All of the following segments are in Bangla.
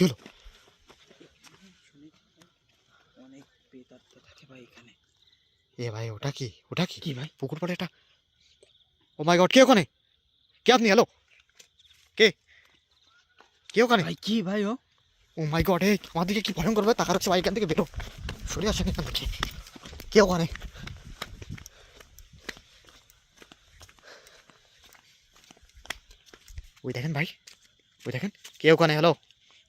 কি হলো? অনেক প্রেতাত্মা থাকে ভাই এখানে। এ ভাই ওটা কি? ওটা কি? কি ভাই? পুকুর পাড়ে এটা? ও মাই গড, কে ওখানে? কে আপনি? হ্যালো, কে? কে ওখানে? ভাই কি ভাই ও? ও মাই গড, এই আমার দিকে কি ভয়ঙ্কর ভাবে তাকার হচ্ছে ভাই। এখান থেকে বেরো, সরে আসেন এখান থেকে। কে ওখানে? ওই দেখেন ভাই, ওই দেখেন কে ওখানে? হ্যালো।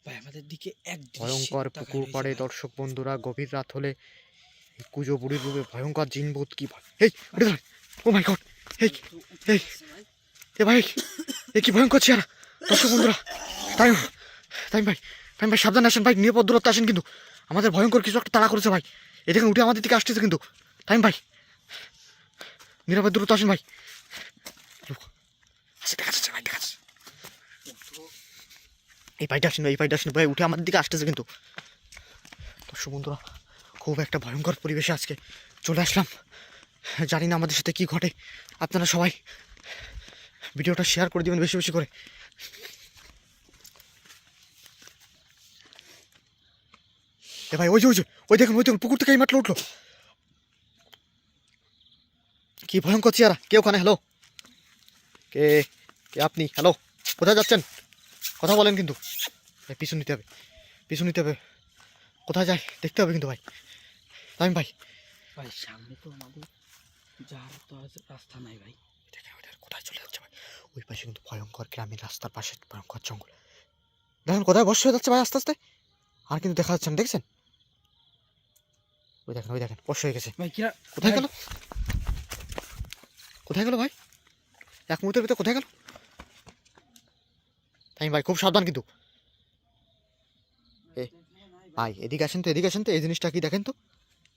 ভাই আমাদের দিকে এক ভয়ঙ্কর পুকুর পাড়ে দর্শক বন্ধুরা, গভীর রাত হলে এই কুজো বুড়ির রূপে ভয়ঙ্কর জিনভূত কি ভয়। এই ওটা ধর। ও মাই গড, এই এই এ ভাই, এ কি ভয়ঙ্কর চেহারা। দর্শক বন্ধুরা, তাই তাই ভাই, তাই ভাই সাবধানে আসেন ভাই, নিরাপদ দূরত্বে আসেন। কিন্তু আমাদের ভয়ঙ্কর কিছু একটা তাড়া করেছে ভাই। এ দেখেন উঠে আমাদের দিকে আসতেছে কিন্তু। তাই ভাই নিরাপদ দূরত্বে আসেন ভাই। আচ্ছা দেখা যাচ্ছে ভাই, দেখা যাচ্ছে। এই পাইটা আসেন ভাই, এই পাইটা আসেন ভাই, উঠে আমাদের দিকে আসতেছে কিন্তু। দর্শক বন্ধুরা, খুব একটা ভয়ঙ্কর পরিবেশে আজকে চলে আসলাম। জানি না আমাদের সাথে কি ঘটে। আপনারা সবাই ভিডিওটা শেয়ার করে দিবেন বেশি বেশি করে। এ ভাই ওই যে ওই যে ওই দেখুন, ওই দেখুন পুকুর থেকে এই মাত্র উঠলো। কি ভয়ঙ্কর চেহারা। কে ওখানে? হ্যালো, কে? কে আপনি? হ্যালো, কোথায় যাচ্ছেন? কথা বলেন কিন্তু। পিছু নিতে হবে, পিছু নিতে হবে। কোথায় যায় দেখতে হবে কিন্তু ভাই। তামিম ভাই, ভাই সামনে তো আমাদের যার তো রাস্তা নাই ভাই। দেখেন ওইটা কোথায় চলে যাচ্ছে ভাই। ওই পাশে কিন্তু ভয়ঙ্কর গ্রামের রাস্তার পাশে ভয়ঙ্কর জঙ্গল। দেখেন কোথায় বর্ষা হয়ে যাচ্ছে ভাই আস্তে আস্তে। আর কিন্তু দেখা যাচ্ছে না, দেখছেন? ওই দেখেন, ওই দেখেন বর্ষা হয়ে গেছে। ভাই কিরা কোথায় গেল? কোথায় গেল ভাই? এক মুহূর্তের ভিতরে কোথায় গেল? তাই ভাই খুব সাবধান কিন্তু। এ ভাই এদিকে আসেন তো, এদিকে আসেন তো। এই জিনিসটা কি দেখেন তো,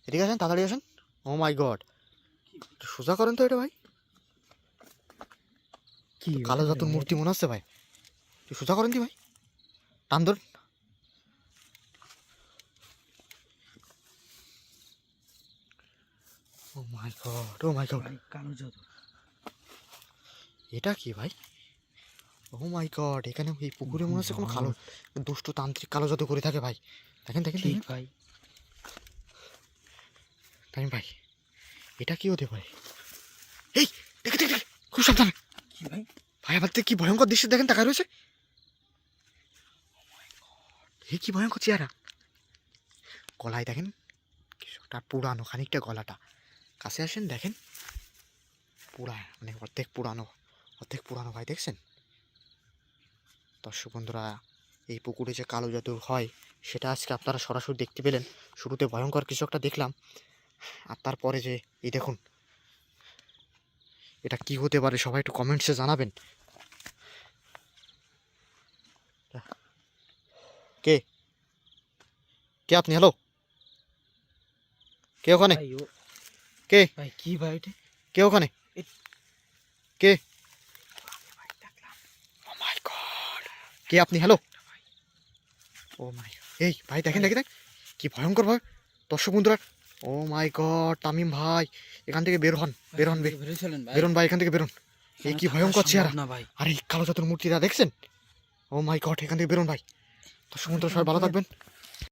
এদিকে আসেন, তাড়াতাড়ি আসেন। ও মাই গড, সোজা করেন তো এটা ভাই। কি কালো জাতুর মূর্তি মনে হচ্ছে ভাই। তুই সোজা করেন দি ভাই, টান ধর। ও মাই গড, ও মাই গড, ভাই কালো জাদু। এটা কি ভাই? ও মাই গড, এখানে এই পুকুরে মনে হচ্ছে কোনো কালো দুষ্ট তান্ত্রিক কালো জাদু করে থাকে ভাই। দেখেন দেখেন ঠিক দেখেন ভাই। তাই ভাই, এটা কি হতে পারে? এই দেখে দেখে দেখে, খুব সাবধানে কি ভাই? ভাই। আমার কি ভয়ঙ্কর দৃশ্য দেখেন, তাকায় রয়েছে। এই কি ভয়ঙ্কর চেহারা। গলায় দেখেন কিছুটা পুরানো, খানিকটা গলাটা। কাছে আসেন দেখেন, পুরা মানে অর্ধেক পুরানো, অর্ধেক পুরানো ভাই, দেখছেন? দর্শক বন্ধুরা, এই পুকুরে যে কালো জাদু হয় সেটা আজকে আপনারা সরাসরি দেখতে পেলেন। শুরুতে ভয়ঙ্কর কিছু একটা দেখলাম, আর তারপরে যে এই দেখুন, এটা কি হতে পারে সবাই একটু কমেন্টসে জানাবেন। কে? কে আপনি? হ্যালো, কে ওখানে? ভাই ও কে? ভাই কি ভাই এটা? কে ওখানে? কে? ও মাই গড, কে আপনি? হ্যালো, ও মাই, এই ভাই দেখেন দেখেন দেখেন, কি ভয়ঙ্কর ভাই। দর্শক বন্ধুরা, ও মাই গড, তামিম ভাই এখান থেকে বের হন, বের হন, বেরোছিলেন ভাই? বেরোন ভাই এখান থেকে বেরোন। এই কি ভয়ঙ্কর চেহারা। না ভাই। আর এই কালো জাতুর মূর্তিটা দেখছেন? ও মাই গড, এখান থেকে বেরোন ভাই। দর্শক বন্ধুরা সবাই ভালো থাকবেন।